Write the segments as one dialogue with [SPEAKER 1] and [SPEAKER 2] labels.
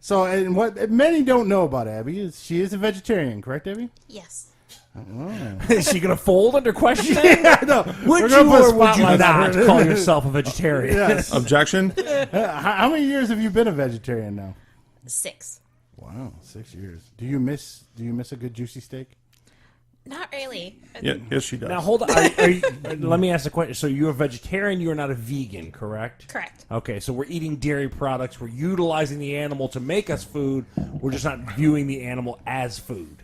[SPEAKER 1] So, and what many don't know about Abby is she is a vegetarian, correct, Abby?
[SPEAKER 2] Yes.
[SPEAKER 3] Is she going to fold under questioning?
[SPEAKER 1] Yeah, no.
[SPEAKER 3] Would
[SPEAKER 1] We're
[SPEAKER 3] you
[SPEAKER 1] gonna put
[SPEAKER 3] or would you
[SPEAKER 1] spotlights on
[SPEAKER 3] not
[SPEAKER 1] her.
[SPEAKER 3] call yourself a vegetarian?
[SPEAKER 1] Yes.
[SPEAKER 4] Objection?
[SPEAKER 1] How many years have you been a vegetarian now?
[SPEAKER 2] 6.
[SPEAKER 1] Wow, 6 years. Do you miss a good juicy steak?
[SPEAKER 2] Not really.
[SPEAKER 4] Yeah, yes, she does.
[SPEAKER 3] Now, hold on. Let me ask a question. So you're a vegetarian, you are not a vegan, correct?
[SPEAKER 2] Correct.
[SPEAKER 3] Okay, so we're eating dairy products. We're utilizing the animal to make us food. We're just not viewing the animal as food.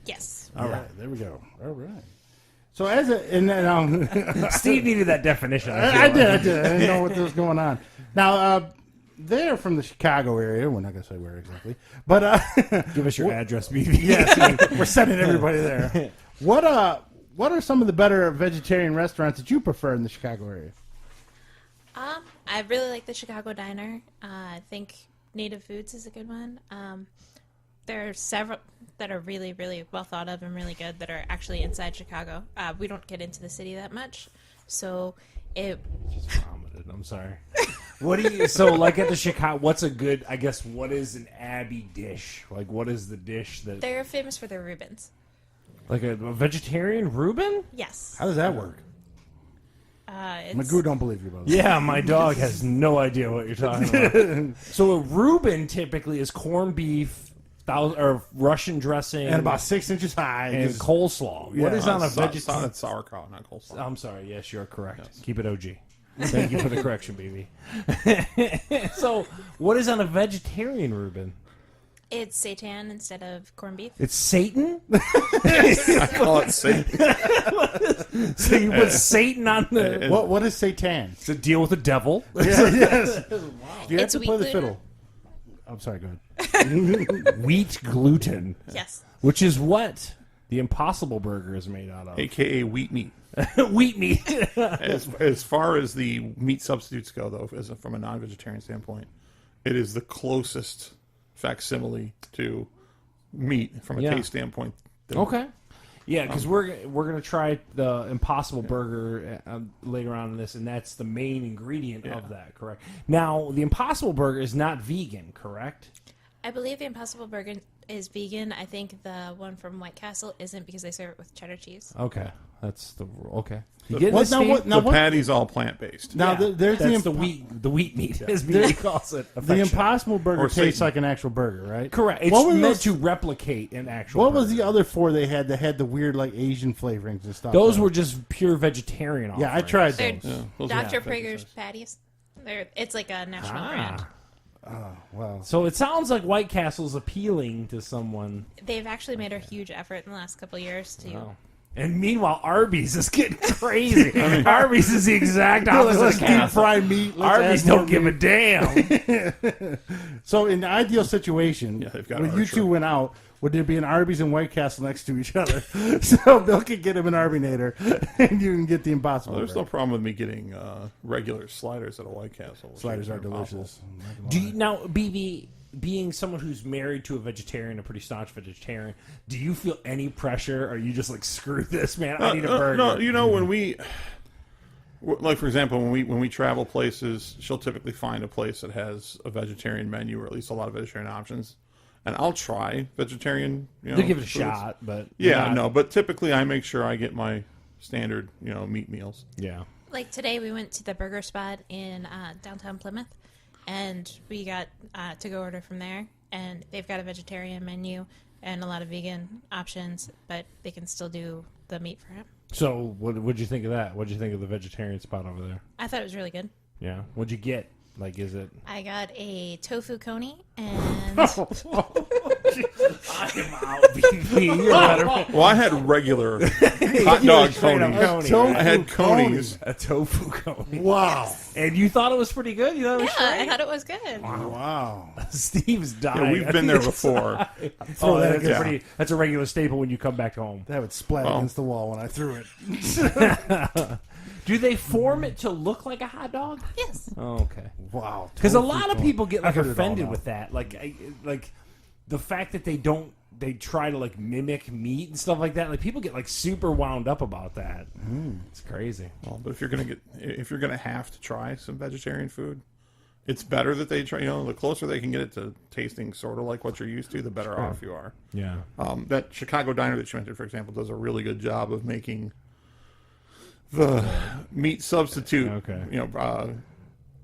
[SPEAKER 2] Yes.
[SPEAKER 1] All right, there we go. All right. So as a and then
[SPEAKER 3] Steve needed that definition.
[SPEAKER 1] I did. I didn't know what was going on. Now they're from the Chicago area. We're not going to say where exactly, but
[SPEAKER 3] Give us your address, BB.
[SPEAKER 1] yes, we're sending everybody there. What are some of the better vegetarian restaurants that you prefer in the Chicago area?
[SPEAKER 2] I really like the Chicago Diner. I think Native Foods is a good one. There are several that are really, really well thought of and really good that are actually inside Chicago. We don't get into the city that much, so it.
[SPEAKER 3] Just vomited. I'm sorry. What do you? So, like at the Chicago, what's a good? I guess what is an Abbey dish? Like, what is the dish that?
[SPEAKER 2] They're famous for their Reubens.
[SPEAKER 3] Like a vegetarian Reuben?
[SPEAKER 2] Yes.
[SPEAKER 1] How does that work?
[SPEAKER 2] It's,
[SPEAKER 1] Magoo don't believe you, brother.
[SPEAKER 3] Yeah, my dog has no idea what you're talking about. So a Reuben typically is corned beef, or Russian dressing,
[SPEAKER 1] And about 6 inches high.
[SPEAKER 3] and
[SPEAKER 1] just-
[SPEAKER 3] coleslaw. What is on a vegetarian?
[SPEAKER 4] It's sauerkraut, not coleslaw.
[SPEAKER 3] I'm sorry. Yes, you're correct. Keep it OG. Thank you for the correction, baby. So, what is on a vegetarian Reuben?
[SPEAKER 2] It's seitan instead of corned beef.
[SPEAKER 3] It's Satan.
[SPEAKER 4] I call it Satan.
[SPEAKER 3] So you put Satan on the
[SPEAKER 1] What is seitan?
[SPEAKER 3] to deal with the devil.
[SPEAKER 1] Yes. Do you have
[SPEAKER 2] It's
[SPEAKER 1] to
[SPEAKER 2] wheat
[SPEAKER 1] play the
[SPEAKER 2] gluten.
[SPEAKER 1] fiddle? I'm sorry. Go ahead.
[SPEAKER 3] Wheat gluten,
[SPEAKER 2] Yes.
[SPEAKER 3] which is what the Impossible Burger is made out of.
[SPEAKER 4] AKA wheat meat.
[SPEAKER 3] Wheat meat.
[SPEAKER 4] As far as the meat substitutes go, though, from a non-vegetarian standpoint, it is the closest facsimile to meat from a
[SPEAKER 3] Yeah.
[SPEAKER 4] taste standpoint.
[SPEAKER 3] Okay. Yeah, because we're gonna try the Impossible Burger later on in this, and that's the main ingredient of that. Correct. Now, the Impossible Burger is not vegan, correct?
[SPEAKER 2] I believe the Impossible Burger is vegan. I think the one from White Castle isn't because they serve it with cheddar cheese.
[SPEAKER 3] Okay, that's the okay. You getting
[SPEAKER 1] What-
[SPEAKER 3] this,
[SPEAKER 1] now
[SPEAKER 3] Steve?
[SPEAKER 1] what- now
[SPEAKER 4] The patty's all plant-based.
[SPEAKER 1] Now
[SPEAKER 3] Yeah,
[SPEAKER 1] there's
[SPEAKER 3] that's
[SPEAKER 1] the
[SPEAKER 3] the wheat meat, as BB calls it.
[SPEAKER 1] The
[SPEAKER 3] affectionately.
[SPEAKER 1] Impossible Burger
[SPEAKER 4] Or
[SPEAKER 1] tastes
[SPEAKER 4] Satan.
[SPEAKER 1] like an actual burger, right?
[SPEAKER 3] Correct. It's
[SPEAKER 1] What were
[SPEAKER 3] meant
[SPEAKER 1] those-
[SPEAKER 3] to replicate an actual.
[SPEAKER 1] What was
[SPEAKER 3] burger.
[SPEAKER 1] the other four they had that had the weird like Asian flavorings and stuff?
[SPEAKER 3] Those were just pure vegetarian.
[SPEAKER 1] Yeah, I
[SPEAKER 3] offerings.
[SPEAKER 1] tried
[SPEAKER 2] They're
[SPEAKER 1] those.
[SPEAKER 4] Yeah, those are
[SPEAKER 2] Dr.
[SPEAKER 4] not
[SPEAKER 2] Prager's
[SPEAKER 4] vegetarian.
[SPEAKER 2] patties. It's like a national brand.
[SPEAKER 1] Wow.
[SPEAKER 3] So it sounds like White Castle's appealing to someone.
[SPEAKER 2] They've actually made a huge effort in the last couple of years to.
[SPEAKER 3] Oh. And meanwhile, Arby's is getting crazy. Arby's is the exact opposite
[SPEAKER 1] Let's
[SPEAKER 3] of
[SPEAKER 1] deep
[SPEAKER 3] Castle.
[SPEAKER 1] fry meat. let's
[SPEAKER 3] Arby's
[SPEAKER 1] add more
[SPEAKER 3] don't give a
[SPEAKER 1] meat.
[SPEAKER 3] damn.
[SPEAKER 1] So in the ideal situation,
[SPEAKER 4] Yeah, they've got
[SPEAKER 1] when you
[SPEAKER 4] Archer.
[SPEAKER 1] two went out, would there be an Arby's and White Castle next to each other? So Bill could get him an Arbinator, and you can get the Impossible.
[SPEAKER 4] Well, there's no
[SPEAKER 1] Burger.
[SPEAKER 4] problem with me getting regular sliders at a White Castle. which
[SPEAKER 1] Sliders
[SPEAKER 4] is
[SPEAKER 1] are
[SPEAKER 4] impossible.
[SPEAKER 1] delicious.
[SPEAKER 3] Do you, now, BB, being someone who's married to a vegetarian, a pretty staunch vegetarian, do you feel any pressure? Or are you just like, screw this, man? I need a burger.
[SPEAKER 4] No, you know, when we, like for example, when we travel places, she'll typically find a place that has a vegetarian menu or at least a lot of vegetarian options, and I'll try vegetarian. You know,
[SPEAKER 3] They'll give it a
[SPEAKER 4] foods.
[SPEAKER 3] shot, but
[SPEAKER 4] Yeah,
[SPEAKER 3] not-
[SPEAKER 4] no, but typically I make sure I get my standard, meat meals.
[SPEAKER 3] Yeah.
[SPEAKER 2] Like today, we went to the burger spot in downtown Plymouth, and we got to-go order from there. And they've got a vegetarian menu and a lot of vegan options, but they can still do the meat for him.
[SPEAKER 3] So, what'd you think of that? What'd you think of the vegetarian spot over there?
[SPEAKER 2] I thought it was really good.
[SPEAKER 3] Yeah. What'd you get? Like, is it?
[SPEAKER 2] I got a tofu coney and
[SPEAKER 3] I'm out, BB. You're better.
[SPEAKER 4] Well, I had regular hot dog
[SPEAKER 3] straight up
[SPEAKER 4] conies.
[SPEAKER 3] coney,
[SPEAKER 4] I had conies.
[SPEAKER 3] A tofu coney.
[SPEAKER 1] Wow.
[SPEAKER 3] And you thought it was pretty good? You thought it was
[SPEAKER 2] yeah, I
[SPEAKER 3] straight?
[SPEAKER 2] thought it was good.
[SPEAKER 1] Wow.
[SPEAKER 3] Steve's dying.
[SPEAKER 4] Yeah, we've been there before.
[SPEAKER 3] Oh,
[SPEAKER 1] that
[SPEAKER 3] that's,
[SPEAKER 1] against-
[SPEAKER 3] that's a regular staple when you come back home.
[SPEAKER 1] That would splat
[SPEAKER 4] Oh.
[SPEAKER 1] against the wall when I threw it.
[SPEAKER 3] Do they form it to look like a hot dog?
[SPEAKER 2] Yes.
[SPEAKER 3] Oh, okay.
[SPEAKER 1] Wow.
[SPEAKER 3] Because a
[SPEAKER 1] Tofu
[SPEAKER 3] lot of
[SPEAKER 1] cone.
[SPEAKER 3] people get like
[SPEAKER 1] I heard it all
[SPEAKER 3] offended
[SPEAKER 1] now.
[SPEAKER 3] with that, like the fact that they try to like mimic meat and stuff like that. Like people get like super wound up about that. It's crazy.
[SPEAKER 4] Well, but if you're gonna have to try some vegetarian food, it's better that they try. The closer they can get it to tasting sort of like what you're used to, the better off you are.
[SPEAKER 3] Yeah.
[SPEAKER 4] That Chicago diner that you mentioned, for example, does a really good job of making the meat substitute,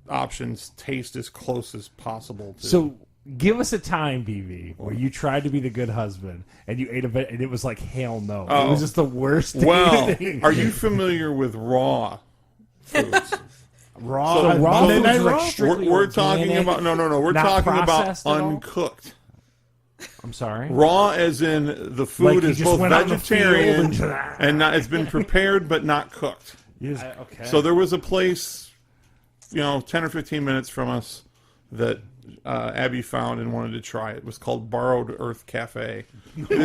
[SPEAKER 4] options taste as close as possible.
[SPEAKER 3] So give us a time, BV, where you tried to be the good husband and you ate a bit, and it was like hell no. It was just the worst.
[SPEAKER 4] Well,
[SPEAKER 3] thing.
[SPEAKER 4] are you familiar with raw foods?
[SPEAKER 1] Raw.
[SPEAKER 3] So raw
[SPEAKER 1] Monday
[SPEAKER 3] foods
[SPEAKER 1] Night
[SPEAKER 3] are like
[SPEAKER 1] Raw?
[SPEAKER 3] strictly
[SPEAKER 4] We're talking
[SPEAKER 3] organic,
[SPEAKER 4] about no. We're
[SPEAKER 3] not
[SPEAKER 4] talking about
[SPEAKER 3] processed at all?
[SPEAKER 4] uncooked.
[SPEAKER 3] I'm sorry.
[SPEAKER 4] Raw, as in the food
[SPEAKER 3] Like you
[SPEAKER 4] is
[SPEAKER 3] just
[SPEAKER 4] both
[SPEAKER 3] went out in the
[SPEAKER 4] vegetarian
[SPEAKER 3] field
[SPEAKER 4] and not, it's been prepared but not cooked.
[SPEAKER 3] Okay.
[SPEAKER 4] So there was a place, 10 or 15 minutes from us that Abby found and wanted to try. It was called Borrowed Earth Cafe. It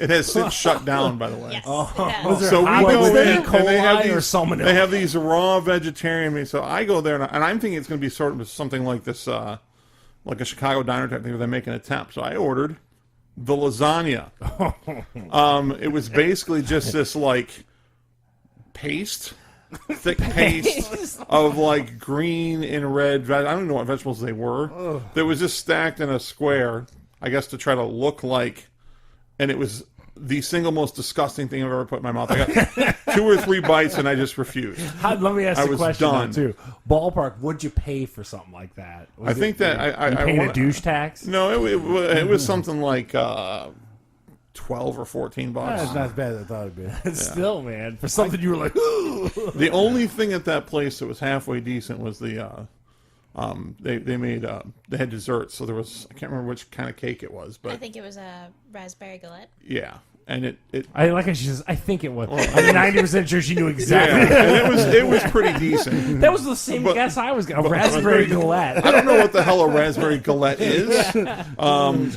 [SPEAKER 4] has since shut down, by the way.
[SPEAKER 2] Yes.
[SPEAKER 1] Was
[SPEAKER 4] So we
[SPEAKER 1] hot
[SPEAKER 4] go
[SPEAKER 1] dogs
[SPEAKER 4] in,
[SPEAKER 1] there?
[SPEAKER 4] and they have
[SPEAKER 3] Coli or
[SPEAKER 4] these,
[SPEAKER 3] salmonella?
[SPEAKER 4] they have these raw vegetarian meats. So I go there, and I'm thinking it's going to be sort of something like this, like a Chicago diner type thing where they make an attempt. So I ordered the lasagna. It was basically just this like paste, thick paste of like green and red. I don't know what vegetables they were. That was just stacked in a square, I guess, to try to look like. And it was the single most disgusting thing I've ever put in my mouth. I got 2 or 3 bites and I just refused.
[SPEAKER 3] Let me ask
[SPEAKER 4] I
[SPEAKER 3] you a
[SPEAKER 4] was
[SPEAKER 3] question
[SPEAKER 4] done.
[SPEAKER 3] though, too. Ballpark, what'd you pay for something like that?
[SPEAKER 4] I think that
[SPEAKER 3] you
[SPEAKER 4] I
[SPEAKER 3] paid
[SPEAKER 4] wanna-
[SPEAKER 3] a douche tax.
[SPEAKER 4] No, it was something like 12 or 14 bucks.
[SPEAKER 1] That's not as bad as I thought it'd be.
[SPEAKER 3] Still, man, for something you were like, ooh.
[SPEAKER 4] The only thing at that place that was halfway decent was the they had desserts. So there was, I can't remember which kind of cake it was,
[SPEAKER 2] I
[SPEAKER 4] but
[SPEAKER 2] think it was a raspberry galette.
[SPEAKER 4] yeah, and it
[SPEAKER 3] I like how she says, I think it was. I'm 90% sure she knew exactly.
[SPEAKER 4] yeah, and it was pretty decent.
[SPEAKER 3] That was the same guess I was going to. Raspberry galette.
[SPEAKER 4] I don't know what the hell a raspberry galette is,
[SPEAKER 3] But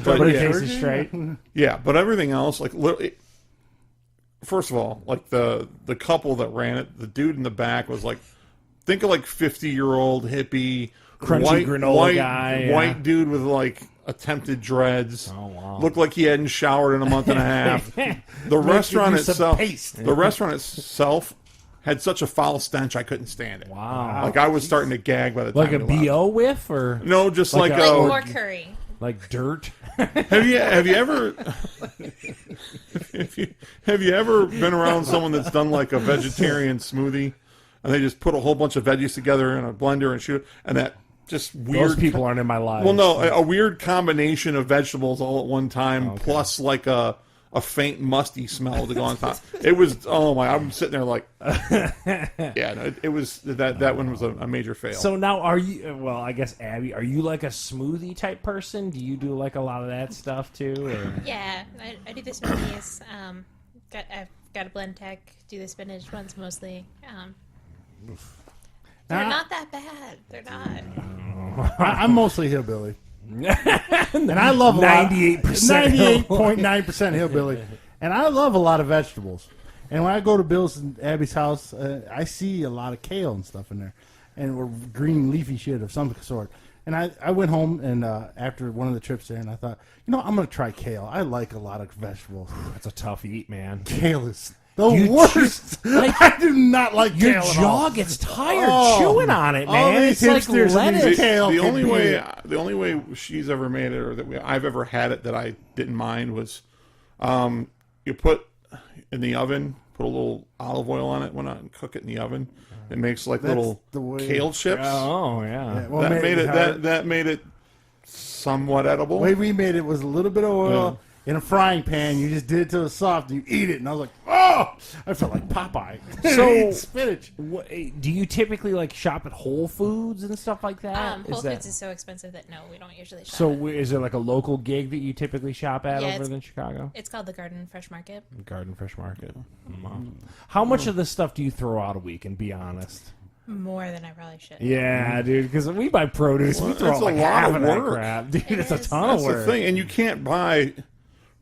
[SPEAKER 4] but
[SPEAKER 3] it
[SPEAKER 4] yeah,
[SPEAKER 3] tastes straight.
[SPEAKER 4] yeah, but everything else, like literally. First of all, like the couple that ran it, the dude in the back was like, think of like 50-year-old hippie,
[SPEAKER 3] Crunchy granola guy, yeah.
[SPEAKER 4] white dude with like attempted dreads.
[SPEAKER 3] Oh, wow.
[SPEAKER 4] Looked like he hadn't showered in a month and a half. The restaurant
[SPEAKER 1] use some
[SPEAKER 4] itself,
[SPEAKER 1] paste.
[SPEAKER 4] the restaurant itself had such a foul stench I couldn't stand it.
[SPEAKER 3] Wow.
[SPEAKER 4] Like I was starting to gag by the time
[SPEAKER 3] Like a
[SPEAKER 4] we left.
[SPEAKER 3] BO whiff or
[SPEAKER 4] No, just
[SPEAKER 3] Like
[SPEAKER 4] like,
[SPEAKER 3] a-
[SPEAKER 4] a.
[SPEAKER 2] Like more curry.
[SPEAKER 3] like dirt?
[SPEAKER 4] Have you ever have you ever been around someone that's done like a vegetarian smoothie and they just put a whole bunch of veggies together in a blender and shoot it, and that just weird
[SPEAKER 3] Those people aren't in my life.
[SPEAKER 4] well no a weird combination of vegetables all at one time plus like a faint musty smell to go on top. It was I'm sitting there like yeah no, it was that one was a major fail.
[SPEAKER 3] So now are you, well, I guess, Abby, are you like a smoothie type person? Do you do like a lot of that stuff too? Or?
[SPEAKER 2] Yeah, I do the smoothies. I've got a blend tech. Do the spinach ones mostly. They're not that bad. They're not.
[SPEAKER 1] I'm mostly hillbilly. And I love
[SPEAKER 3] 98%.
[SPEAKER 1] 98.9% hillbilly. And I love a lot of vegetables. And when I go to Bill's and Abby's house, I see a lot of kale and stuff in there. And or green leafy shit of some sort. And I went home and after one of the trips there, and I thought, I'm going to try kale. I like a lot of vegetables.
[SPEAKER 3] That's a tough eat, man.
[SPEAKER 1] Kale is the
[SPEAKER 3] You
[SPEAKER 1] worst.
[SPEAKER 3] like-
[SPEAKER 1] I do not like
[SPEAKER 3] Your
[SPEAKER 1] kale at
[SPEAKER 3] jaw
[SPEAKER 1] all.
[SPEAKER 3] gets tired
[SPEAKER 1] Oh.
[SPEAKER 3] chewing on it,
[SPEAKER 1] All
[SPEAKER 3] man.
[SPEAKER 1] these
[SPEAKER 3] It's like
[SPEAKER 1] hipsters and
[SPEAKER 3] lettuce.
[SPEAKER 1] these kale
[SPEAKER 4] the
[SPEAKER 1] can
[SPEAKER 4] only
[SPEAKER 1] be-
[SPEAKER 4] the only way she's ever made it, or that I've ever had it that I didn't mind was, you put in the oven, put a little olive oil on it, went out and cook it in the oven. It makes like
[SPEAKER 1] That's
[SPEAKER 4] little
[SPEAKER 1] the way-
[SPEAKER 4] kale chips.
[SPEAKER 3] Oh, yeah.
[SPEAKER 1] Well,
[SPEAKER 4] that made it
[SPEAKER 1] hard.
[SPEAKER 4] that made it somewhat edible.
[SPEAKER 1] The way we made it was a little bit of oil in a frying pan. You just did it till it's soft and you eat it. And I was like, oh! I felt like Popeye.
[SPEAKER 3] So-
[SPEAKER 1] Eat spinach.
[SPEAKER 3] What, do you typically like shop at Whole Foods and stuff like that?
[SPEAKER 2] Whole
[SPEAKER 3] Is that-
[SPEAKER 2] Foods is so expensive that no, we don't usually shop.
[SPEAKER 3] So is there like a local gig that you typically shop at
[SPEAKER 2] Yeah,
[SPEAKER 3] over
[SPEAKER 2] it's-
[SPEAKER 3] in Chicago?
[SPEAKER 2] It's called the Garden Fresh Market.
[SPEAKER 3] Garden Fresh Market. Wow. How much of this stuff do you throw out a week? And be honest.
[SPEAKER 2] More than I probably should.
[SPEAKER 3] Yeah, dude. Because we buy produce, we
[SPEAKER 4] Well,
[SPEAKER 3] throw
[SPEAKER 4] it's
[SPEAKER 3] out
[SPEAKER 4] a
[SPEAKER 3] like
[SPEAKER 4] lot
[SPEAKER 3] half
[SPEAKER 4] of
[SPEAKER 3] of that
[SPEAKER 4] work.
[SPEAKER 3] crap, dude.
[SPEAKER 2] It
[SPEAKER 3] It's a
[SPEAKER 2] is.
[SPEAKER 3] ton
[SPEAKER 4] That's
[SPEAKER 3] of work.
[SPEAKER 4] the thing, and you can't buy.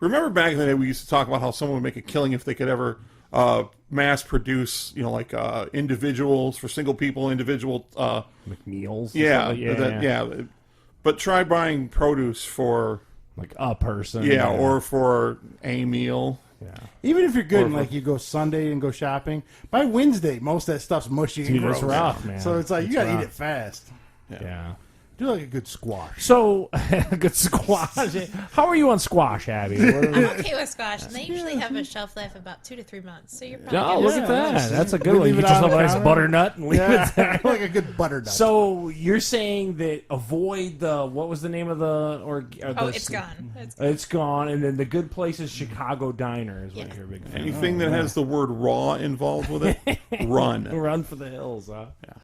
[SPEAKER 4] Remember back in the day, we used to talk about how someone would make a killing if they could ever mass produce, like individuals for single people, individual.
[SPEAKER 3] McNeil's.
[SPEAKER 4] Yeah,
[SPEAKER 3] yeah.
[SPEAKER 4] yeah. But try buying produce for
[SPEAKER 3] Like a person.
[SPEAKER 4] or for a meal.
[SPEAKER 3] Yeah.
[SPEAKER 1] Even if you're good
[SPEAKER 4] Or
[SPEAKER 1] and like you go Sunday and go shopping, by Wednesday, most of that stuff's mushy and
[SPEAKER 3] Dude,
[SPEAKER 1] gross.
[SPEAKER 3] it's rough, man.
[SPEAKER 1] So it's like
[SPEAKER 3] It's
[SPEAKER 1] you got to
[SPEAKER 3] rough.
[SPEAKER 1] eat it fast.
[SPEAKER 3] Yeah.
[SPEAKER 1] Do like a good squash.
[SPEAKER 3] So, good squash. How are you on squash, Abby?
[SPEAKER 2] I'm okay with squash, and they usually have a shelf life of about 2 to 3 months. So you're probably
[SPEAKER 3] Oh,
[SPEAKER 2] good.
[SPEAKER 3] look at that. That's a good
[SPEAKER 1] We
[SPEAKER 3] one.
[SPEAKER 1] leave
[SPEAKER 3] You
[SPEAKER 1] it
[SPEAKER 3] just
[SPEAKER 1] on
[SPEAKER 3] have a
[SPEAKER 1] the
[SPEAKER 3] nice
[SPEAKER 1] counter.
[SPEAKER 3] butternut and leave it there.
[SPEAKER 1] like a good butternut.
[SPEAKER 3] So you're saying that avoid the what was the name of the
[SPEAKER 2] Oh, it's gone.
[SPEAKER 3] It's gone, and then the good place is Chicago Diner is what
[SPEAKER 2] Yeah.
[SPEAKER 3] you're a big fan.
[SPEAKER 4] Anything that has the word raw involved with it, run.
[SPEAKER 3] Run for the hills, huh?
[SPEAKER 4] Yeah.